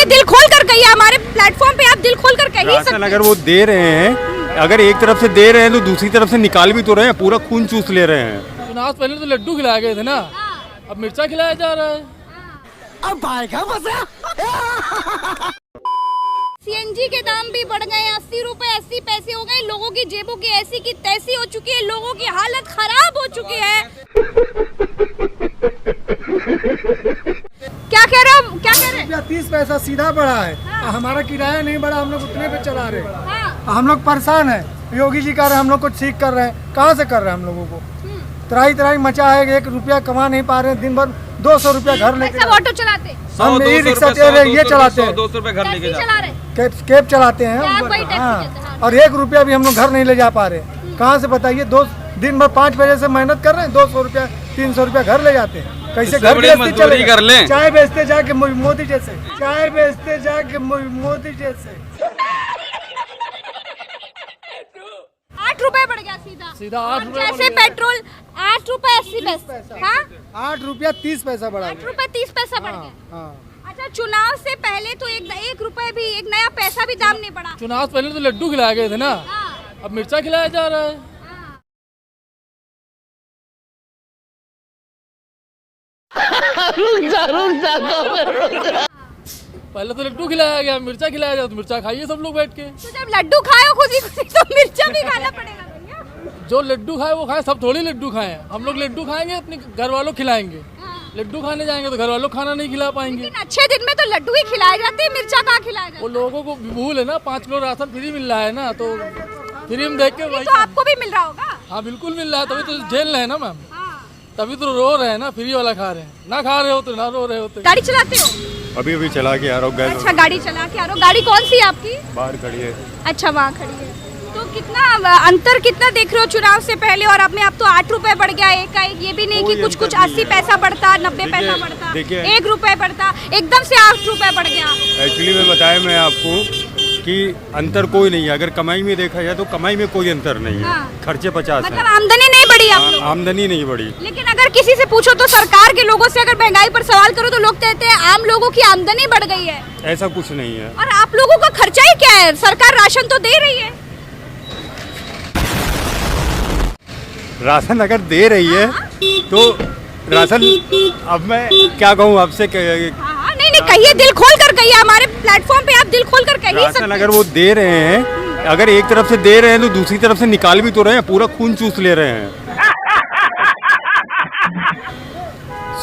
कहिए, दिल खोल कर कहिए, हमारे प्लेटफॉर्म पे आप दिल खोल कर कहिए। राशन अगर वो दे रहे हैं, अगर एक तरफ से दे रहे हैं तो दूसरी तरफ से निकाल भी तो रहे हैं, पूरा खून चूस ले रहे हैं। चुनाव पहले तो लड्डू खिलाए गए थे ना, अब मिर्चा खिलाया जा रहा है। अब आएगा मजा। सीएनजी के दाम भी बढ़ गए, 80 रुपए 80 पैसे हो गए। लोगों की जेबों की ऐसी की तैसी हो चुकी है, लोगों की हालत खराब हो चुकी है। क्या कह रहे हो, क्या कह रहे हैं? 30 पैसा सीधा बढ़ा है। हाँ। हमारा किराया नहीं बढ़ा, हम लोग उतने पे चला रहे हैं। हाँ। हम लोग परेशान हैं। योगी जी कर रहे हैं, हम लोग को ठीक कर रहे हैं। कहाँ से कर रहे हैं हम लोगों को? त्राही त्राही मचा है, 1 रुपया कमा नहीं पा रहे हैं। दिन भर 200 रुपया घर लेके सब ऑटो चलाते, हम ई रिक्शा ये चलाते हैं, 200 रुपए घर लेके चला रहे, कैब चलाते हैं क्या कोई टैक्सी हाँ। देते हैं? और 1 रुपया भी हम लोग घर नहीं ले जा पा रहे। कहाँ से बताइए? दिन भर 5 बजे से मेहनत कर रहे हैं, 200 रुपया 300 रुपया घर ले जाते हैं। कैसे घर गृहस्थी चलेगा? कर लें। चाय बेचते जाके मोदी जैसे, चाय बेचते जाके मोदी जैसे। 8 रुपए बढ़ गया सीधा 8 रुपए जैसे पेट्रोल 8 रुपए 80 पैसे। हाँ, 8 रुपया 30 पैसा बढ़ा 8 रुपए 30 पैसा बढ़ गया। हाँ। अच्छा, चुनाव से पहले तो एक रुपए भी, एक नया पैसा भी दाम नहीं बढ़ा। चुनाव पहले तो लड्डू खिलाए गए थे ना, हाँ, अब मिर्चा खिलाया जा रहा है। हाँ। पहले तो लड्डू खिलाया गया, मिर्चा खिलाया जाए तो मिर्चा खाइए सब लोग बैठ के। तो जब लड्डू खाओ खुद ही तो मिर्चा भी खाना पड़ेगा भैया। जो लड्डू खाए वो खाए, सब थोड़ी लड्डू खाए। हम लोग लड्डू खाएंगे, अपने घर वालों खिलाएंगे। हाँ। लड्डू खाने जाएंगे तो घर वालों खाना नहीं खिला पाएंगे। लेकिन अच्छे दिन में तो लड्डू ही खिलाए जाते हैं, मिर्चा कहाँ खिलाया जाता वो है? लोगों को भूल है ना, 5 किलो राशन फ्री मिल रहा है ना, तो फ्री में देख के ये वही। तो आपको भी मिल रहा होगा। हाँ बिल्कुल मिल रहा है, तभी तो झेल रहे हैं ना मैम, हाँ। तभी तो रो रहे हैं ना। फ्री वाला खा रहे हैं, ना खा रहे होते ना रो रहे होते। गाड़ी चलाते हो? अभी चला के आ रहा हूँ, गैस अच्छा, गाड़ी चला के आ रहे हो। गाड़ी कौन सी है आपकी? बाहर खड़ी है। अच्छा, वहाँ खड़ी है। तो कितना अंतर कितना देख रहे हो चुनाव से पहले और अब में? अब तो 8 रुपए बढ़ गया एक का एक। ये भी नहीं कि कोई कुछ अंतर कुछ नहीं 80 है। पैसा बढ़ता, 90 पैसा देखिए- बढ़ता, देखिए- 1 रुपए बढ़ता, एकदम से 8 रुपए बढ़ गया। एक्चुअली मैं बताया मैं आपको कि अंतर कोई नहीं है। अगर कमाई में देखा जाए तो कमाई में कोई अंतर नहीं है। हाँ। खर्चे 50 मतलब हैं। आमदनी नहीं बढ़ी आप लोग। आमदनी नहीं बढ़ी। लेकिन अगर किसी से पूछो तो सरकार के लोगों से अगर महंगाई पर सवाल करो तो लोग कहते हैं आम लोगों की आमदनी बढ़ गई है। ऐसा कुछ नहीं है। और आप लोगों का खर्चा ही क्या है? सरकार राशन तो दे रही है। राशन अगर दे रही है तो राशन, अब मैं क्या कहूँ आपसे हाँ, नहीं कहिए, दिल खोल कर कहिए, हमारे प्लेटफॉर्म पे आप दिल खोल कर कहिए। राशन अगर वो दे रहे हैं, अगर एक तरफ से दे रहे हैं तो दूसरी तरफ से निकाल भी तो रहे हैं, पूरा खून चूस ले रहे हैं।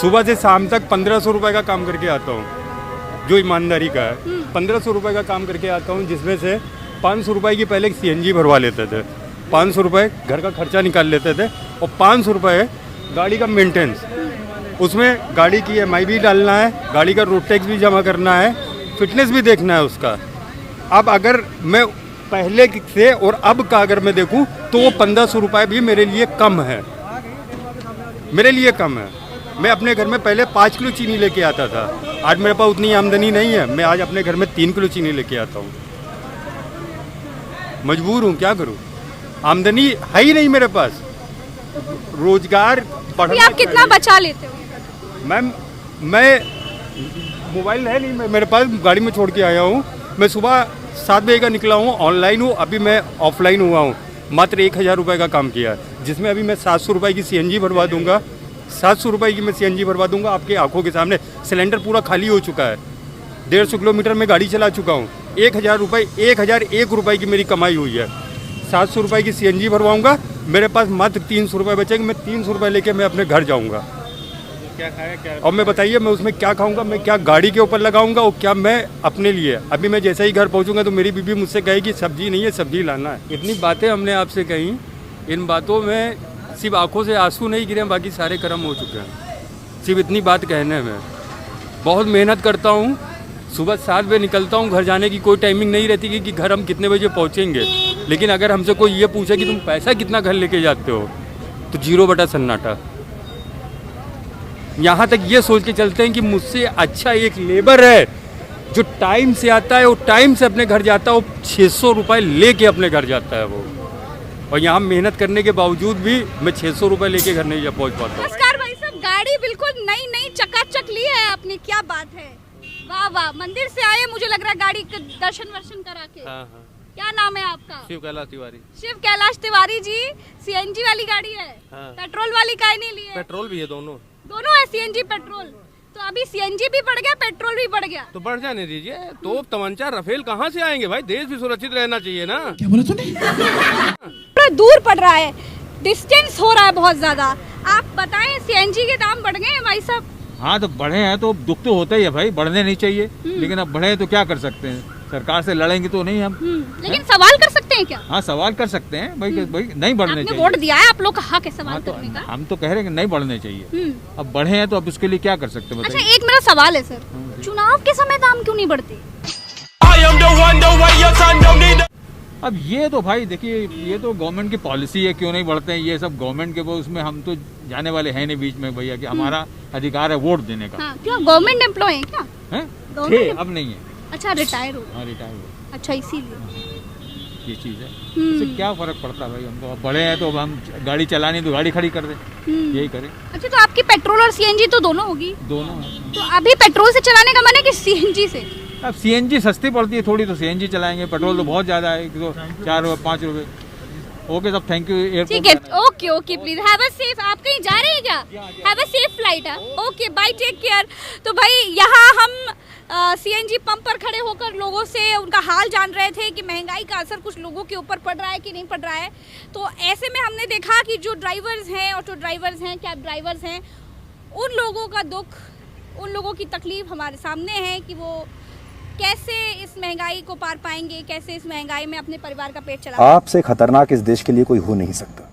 सुबह से शाम तक 1500 रुपए का काम करके आता हूँ, जो ईमानदारी का है। 1500 रुपए का काम करके आता हूँ, जिसमें से 500 रुपए की पहले सीएनजी भरवा लेते थे, 500 रुपए घर का खर्चा निकाल लेते थे, और 500 रुपए गाड़ी का मेंटेनेंस। उसमें गाड़ी की EMI भी डालना है, गाड़ी का रोड टैक्स भी जमा करना है, फिटनेस भी देखना है उसका। अब अगर मैं पहले से और अब का अगर मैं देखूं तो वो 1500 रुपये भी मेरे लिए कम है, मेरे लिए कम है। मैं अपने घर में पहले 5 किलो चीनी लेके आता था, आज मेरे पास उतनी आमदनी नहीं है। मैं आज अपने घर में 3 किलो चीनी लेके आता हूँ। मजबूर हूँ, क्या करूँ, आमदनी है ही नहीं मेरे पास। रोजगार अभी आप कितना बचा लेते हो? मैम, मैं मोबाइल है नहीं मेरे पास, गाड़ी में छोड़ के आया हूँ। मैं सुबह 7 बजे का निकला हूँ, ऑनलाइन हूँ, अभी मैं ऑफलाइन हुआ हूँ। मात्र 1000 रुपये का काम किया, जिसमें अभी मैं 700 रुपये की CNG भरवा दूंगा। 700 रुपये की मैं CNG भरवा दूंगा आपकी आंखों के सामने। सिलेंडर पूरा खाली हो चुका है, 150 किलोमीटर में गाड़ी चला चुका हूँ। 1001 रुपये की मेरी कमाई हुई है। 700 रुपये की CNG भरवाऊँगा, मेरे पास मात्र 300 रुपये बचेंगे। मैं 300 रुपये लेके मैं अपने घर जाऊँगा। क्या खाया क्या? और मैं बताइए, मैं उसमें क्या खाऊंगा? मैं क्या गाड़ी के ऊपर लगाऊंगा और क्या मैं अपने लिए? अभी मैं जैसे ही घर पहुंचूंगा तो मेरी बीबी मुझसे कहेगी सब्जी नहीं है, सब्जी लाना है। इतनी बातें हमने आपसे कही, इन बातों में सिर्फ आंखों से आंसू नहीं गिरे, बाकी सारे कर्म हो चुके हैं। सिर्फ इतनी बात कहने में बहुत मेहनत करता हूँ। सुबह 7 बजे निकलता हूँ, घर जाने की कोई टाइमिंग नहीं रहती कि घर हम कितने बजे पहुँचेंगे। लेकिन अगर हमसे कोई ये पूछे कि तुम पैसा कितना घर लेके जाते हो, तो 0 बटा सन्नाटा। यहाँ तक ये सोच के चलते हैं कि मुझसे अच्छा एक लेबर है जो टाइम से आता है, वो टाइम से अपने घर जाता है, वो 600 रुपये लेके अपने घर जाता है वो। और यहाँ मेहनत करने के बावजूद भी मैं 600 रुपये लेके घर नहीं पहुँच पाता हूँ। नमस्कार भाई साहब, गाड़ी बिल्कुल नई चकाचक ली है आपने, क्या बात है? वाह वाह, मंदिर से आए, मुझे लग रहा है गाड़ी का दर्शन वर्शन करा के। हाँ हाँ। क्या नाम है आपका? शिव कैलाश तिवारी। शिव कैलाश तिवारी जी, सीएनजी वाली गाड़ी है? हाँ। पेट्रोल वाली काहे नहीं ली है? पेट्रोल भी है दोनों। दोनों है, सीएनजी पेट्रोल। तो अभी सीएनजी भी बढ़ गया, पेट्रोल भी बढ़ गया। तो बढ़ जाने दीजिए, तोप तमंचा राफेल कहाँ से आएंगे भाई, देश भी सुरक्षित रहना चाहिए ना। क्या बोला तूने? थोड़ा दूर पड़ रहा है, डिस्टेंस हो रहा है बहुत ज्यादा। आप बताएं, सीएनजी के दाम बढ़ गए हैं भाई साहब? हाँ तो बढ़े हैं तो दुख तो होता ही है भाई, बढ़ने नहीं चाहिए, लेकिन अब बढ़े तो क्या कर सकते हैं, सरकार से लड़ेंगे तो नहीं हम। लेकिन सवाल कर सकते हैं क्या? हाँ सवाल कर सकते हैं भाई, भाई नहीं बढ़ने आपने चाहिए। वोट दिया है, आप लोग का हक है सवाल हाँ तो करने का। हम तो कह रहे हैं कि नहीं बढ़ने चाहिए, अब बढ़े हैं तो अब उसके लिए क्या कर सकते हैं अच्छा, बताइए। एक मेरा सवाल है सर, चुनाव के समय दाम क्यों नहीं बढ़ते? अब ये तो भाई देखिए, ये तो गवर्नमेंट की पॉलिसी है, क्यों नहीं बढ़ते हैं, ये सब गवर्नमेंट के वो, उसमें हम तो जाने वाले हैं नहीं बीच में भैया, कि हमारा अधिकार है वोट देने का। हाँ, क्या गवर्नमेंट एम्प्लॉय है क्या? हैं? Government थे, अब नहीं है। अच्छा, रिटायर हो? हाँ रिटायर हो, अच्छा, इसीलिए ये चीज़ है। इससे क्या फर्क पड़ता है भाई, हम तो अब बड़े हैं तो अब हम गाड़ी चलानी तो गाड़ी खड़ी कर दें, यही करें। अच्छा, तो आपकी पेट्रोल और सीएनजी तो दोनों होगी? दोनों हैं। तो अभी पेट्रोल से चलाने का मन है कि सीएनजी से? अब सीएनजी सस्ती पड़ती है थोड़ी, तो सीएनजी चलाएंगे, पेट्रोल तो बहुत ज़्यादा है, तो 4 रुपये 5 रुपये। ओके सब, थैंक यू। ठीक है, okay okay, please have a safe. आप कहीं जा रहे हैं क्या? Have a safe flight. Okay, bye, take care. तो भाई यहाँ हम सीएनजी पंप पर खड़े होकर लोगों से उनका हाल जान रहे थे कि महंगाई का असर कुछ लोगों के ऊपर पड़ रहा है कि नहीं पड़ रहा है। तो ऐसे में हमने देखा कि जो ड्राइवर्स हैं, ऑटो ड्राइवर्स हैं, कैब ड्राइवर्स हैं, उन लोगों का दुख, उन लोगों की तकलीफ हमारे सामने है कि वो कैसे इस महंगाई को पार पाएंगे, कैसे इस महंगाई में अपने परिवार का पेट चला। आपसे खतरनाक इस देश के लिए कोई हो नहीं सकता।